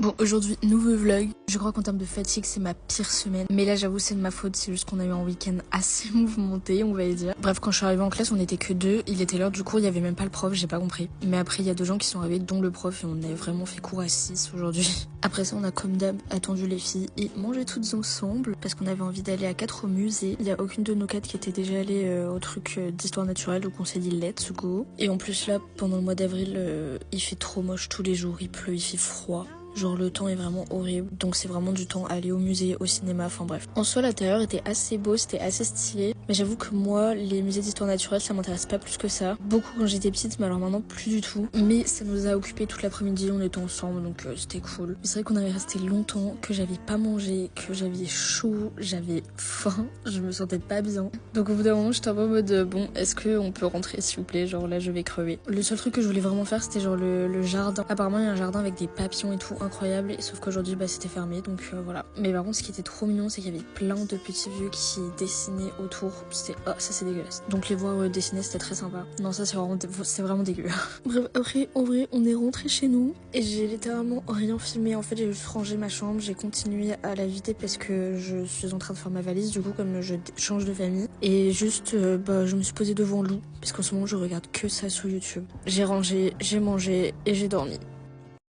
Bon, aujourd'hui, nouveau vlog. Je crois qu'en termes de fatigue, c'est ma pire semaine. Mais là, j'avoue, c'est de ma faute. C'est juste qu'on a eu un week-end assez mouvementé, on va dire. Bref, quand je suis arrivée en classe, on était que deux. Il était l'heure du cours, il y avait même pas le prof, j'ai pas compris. Mais après, il y a deux gens qui sont arrivés, dont le prof, et on a vraiment fait cours à 6 aujourd'hui. Après ça, on a comme d'hab attendu les filles et mangé toutes ensemble parce qu'on avait envie d'aller à 4 au musée. Il y a aucune de nos quatre qui était déjà allée au truc d'histoire naturelle, donc on s'est dit let's go. Et en plus là, pendant le mois d'avril, il fait trop moche tous les jours, il pleut, il fait froid. Genre le temps est vraiment horrible, donc c'est vraiment du temps à aller au musée, au cinéma, enfin bref. En soi l'intérieur était assez beau, c'était assez stylé, mais j'avoue que moi les musées d'histoire naturelle ça m'intéresse pas plus que ça. Beaucoup quand j'étais petite, mais alors maintenant plus du tout. Mais ça nous a occupé toute l'après-midi, on était ensemble, donc c'était cool. Mais c'est vrai qu'on avait resté longtemps, que j'avais pas mangé, que j'avais chaud, j'avais faim, je me sentais pas bien. Donc au bout d'un moment j'étais un peu en mode bon, est-ce qu'on peut rentrer s'il vous plaît, genre là je vais crever. Le seul truc que je voulais vraiment faire c'était genre le jardin. Apparemment il y a un jardin avec des papillons et tout incroyable, et sauf qu'aujourd'hui bah c'était fermé, donc voilà. Mais par contre ce qui était trop mignon c'est qu'il y avait plein de petits vieux qui dessinaient autour. C'était ça c'est dégueulasse. Donc les voir dessiner c'était très sympa. Non ça c'est vraiment dégueu. Bref, après en vrai on est rentré chez nous et j'ai littéralement rien filmé. En fait j'ai juste rangé ma chambre, j'ai continué à la vider parce que je suis en train de faire ma valise du coup comme je change de famille, et juste je me suis posée devant Lou parce qu'en ce moment je regarde que ça sur YouTube. J'ai rangé, j'ai mangé et j'ai dormi.